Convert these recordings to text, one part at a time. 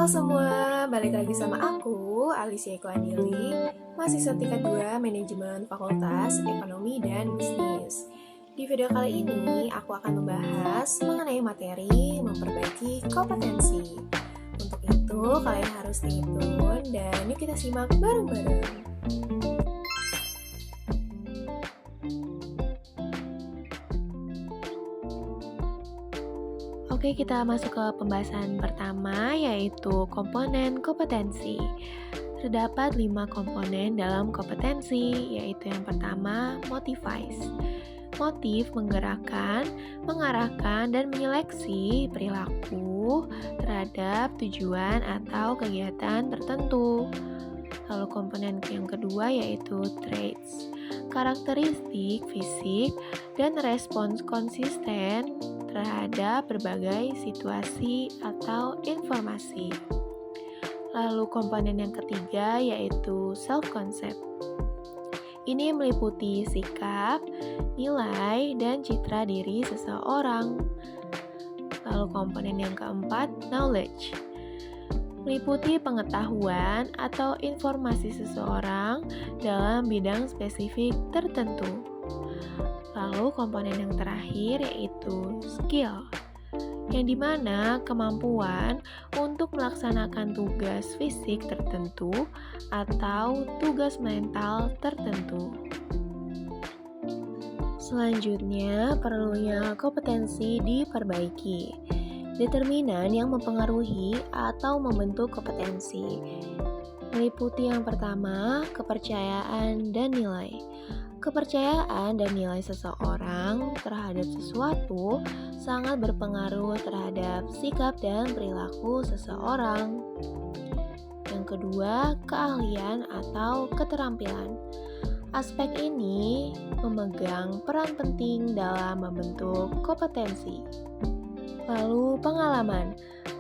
semua, balik lagi sama aku, Alicia Eko Andili, mahasiswa tingkat 2 Manajemen Fakultas Ekonomi dan Bisnis. Di video kali ini, aku akan membahas mengenai materi memperbaiki kompetensi. Untuk itu, kalian harus stay tune dan yuk kita simak bareng-bareng. Oke, kita masuk ke pembahasan pertama, yaitu komponen kompetensi. Terdapat 5 komponen dalam kompetensi, yaitu yang pertama, motivize. Motif menggerakkan, mengarahkan, dan menyeleksi perilaku terhadap tujuan atau kegiatan tertentu. Lalu komponen yang kedua yaitu traits, karakteristik fisik dan respons konsisten terhadap berbagai situasi atau informasi. Lalu komponen yang ketiga yaitu self-concept. Ini meliputi sikap, nilai, dan citra diri seseorang. Lalu komponen yang keempat, knowledge. Meliputi pengetahuan atau informasi seseorang dalam bidang spesifik tertentu. Lalu komponen yang terakhir yaitu skill, yang dimana kemampuan untuk melaksanakan tugas fisik tertentu atau tugas mental tertentu. Selanjutnya, perlunya kompetensi diperbaiki. Determinan yang mempengaruhi atau membentuk kompetensi meliputi yang pertama, kepercayaan dan nilai. Kepercayaan dan nilai seseorang terhadap sesuatu sangat berpengaruh terhadap sikap dan perilaku seseorang. Yang kedua, keahlian atau keterampilan. Aspek ini memegang peran penting dalam membentuk kompetensi. Lalu pengalaman.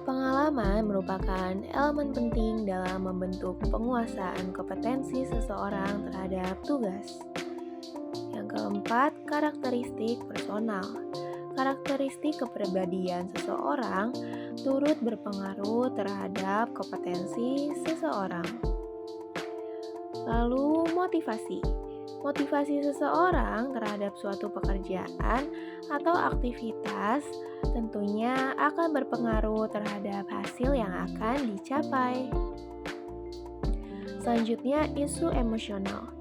Pengalaman merupakan elemen penting dalam membentuk penguasaan kompetensi seseorang terhadap tugas. Yang keempat, karakteristik personal. Karakteristik kepribadian seseorang turut berpengaruh terhadap kompetensi seseorang. Lalu motivasi. Motivasi seseorang terhadap suatu pekerjaan atau aktivitas tentunya akan berpengaruh terhadap hasil yang akan dicapai. Selanjutnya, isu emosional.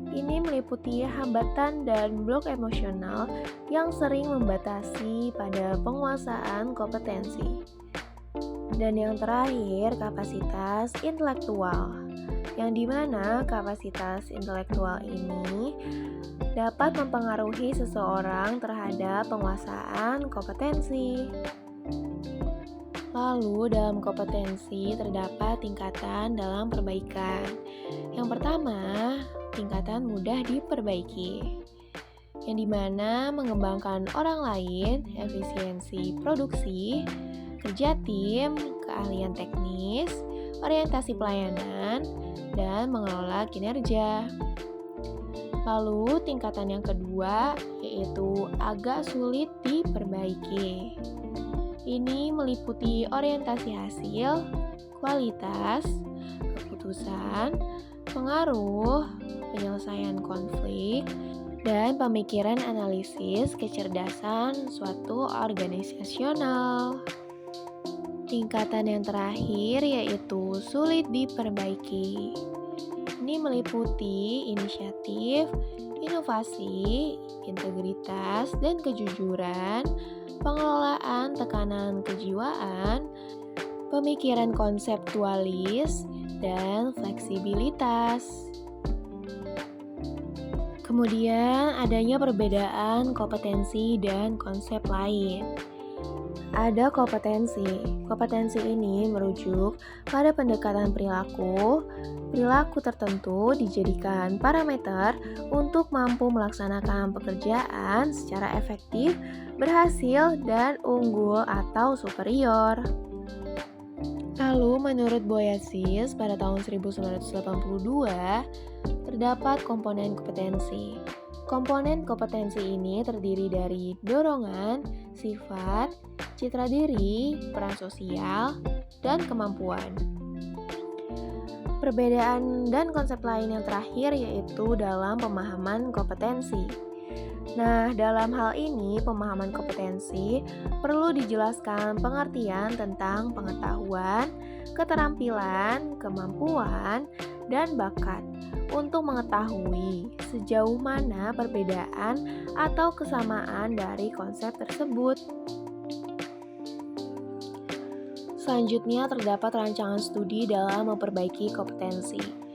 Ini meliputi hambatan dan blok emosional yang sering membatasi pada penguasaan kompetensi. Dan yang terakhir, kapasitas intelektual, yang dimana kapasitas intelektual ini dapat mempengaruhi seseorang terhadap penguasaan kompetensi. Lalu dalam kompetensi terdapat tingkatan dalam perbaikan. Yang pertama, tingkatan mudah diperbaiki, yang dimana mengembangkan orang lain, efisiensi produksi, kerja tim, keahlian teknis, orientasi pelayanan, dan mengelola kinerja. Lalu tingkatan yang kedua yaitu agak sulit diperbaiki. Ini meliputi orientasi hasil, kualitas, keputusan, pengaruh, penyelesaian konflik, dan pemikiran analisis kecerdasan suatu organisasional. Tingkatan yang terakhir yaitu sulit diperbaiki. Ini meliputi inisiatif, inovasi, integritas dan kejujuran, pengelolaan tekanan kejiwaan, pemikiran konseptualis, dan fleksibilitas. Kemudian adanya perbedaan kompetensi dan konsep lain. Ada kompetensi. Kompetensi ini merujuk pada pendekatan perilaku. Perilaku tertentu dijadikan parameter untuk mampu melaksanakan pekerjaan secara efektif, berhasil, dan unggul atau superior. Lalu menurut Boyatzis pada tahun 1982, terdapat komponen kompetensi. Komponen kompetensi ini terdiri dari dorongan, sifat, citra diri, peran sosial, dan kemampuan. Perbedaan dan konsep lain yang terakhir yaitu dalam pemahaman kompetensi. Nah, dalam hal ini, pemahaman kompetensi perlu dijelaskan pengertian tentang pengetahuan, keterampilan, kemampuan, dan bakat untuk mengetahui sejauh mana perbedaan atau kesamaan dari konsep tersebut. Selanjutnya terdapat rancangan studi dalam memperbaiki kompetensi.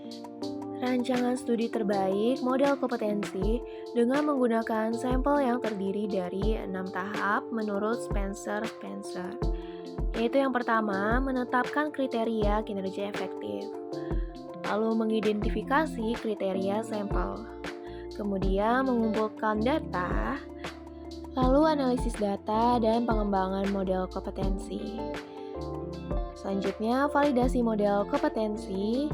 Rancangan studi terbaik model kompetensi dengan menggunakan sampel yang terdiri dari 6 tahap menurut Spencer. Yaitu yang pertama, menetapkan kriteria kinerja efektif. Lalu mengidentifikasi kriteria sampel. Kemudian mengumpulkan data. Lalu analisis data dan pengembangan model kompetensi. Selanjutnya, validasi model kompetensi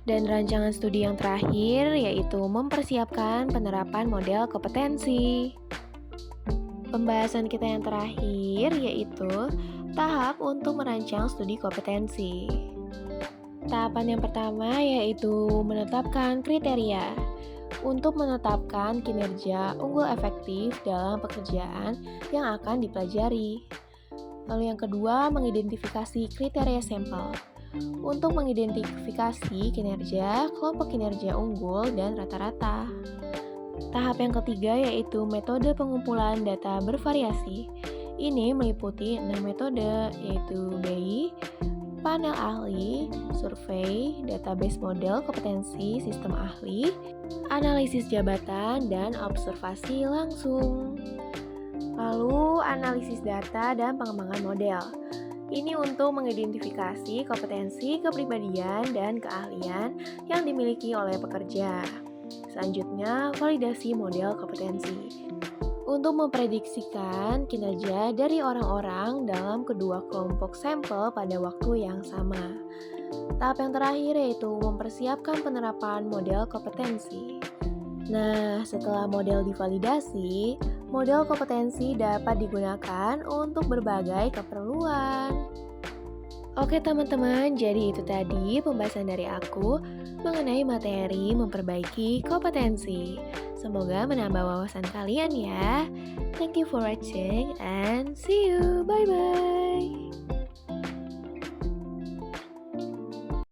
dan rancangan studi yang terakhir yaitu mempersiapkan penerapan model kompetensi. Pembahasan kita yang terakhir yaitu tahap untuk merancang studi kompetensi. Tahapan yang pertama yaitu menetapkan kriteria untuk menetapkan kinerja unggul efektif dalam pekerjaan yang akan dipelajari. Lalu yang kedua, mengidentifikasi kriteria sampel untuk mengidentifikasi kinerja, kelompok kinerja unggul, dan rata-rata. Tahap yang ketiga yaitu metode pengumpulan data bervariasi. Ini meliputi 6 metode yaitu BI, panel ahli, survei, database model kompetensi sistem ahli, analisis jabatan, dan observasi langsung. Lalu, analisis data dan pengembangan model. Ini untuk mengidentifikasi kompetensi, kepribadian, dan keahlian yang dimiliki oleh pekerja. Selanjutnya, validasi model kompetensi. Untuk memprediksikan kinerja dari orang-orang dalam kedua kelompok sampel pada waktu yang sama. Tahap yang terakhir yaitu mempersiapkan penerapan model kompetensi. Nah, setelah model divalidasi, model kompetensi dapat digunakan untuk berbagai keperluan. Oke teman-teman, jadi itu tadi pembahasan dari aku mengenai materi memperbaiki kompetensi. Semoga menambah wawasan kalian ya. Thank you for watching and see you. Bye-bye.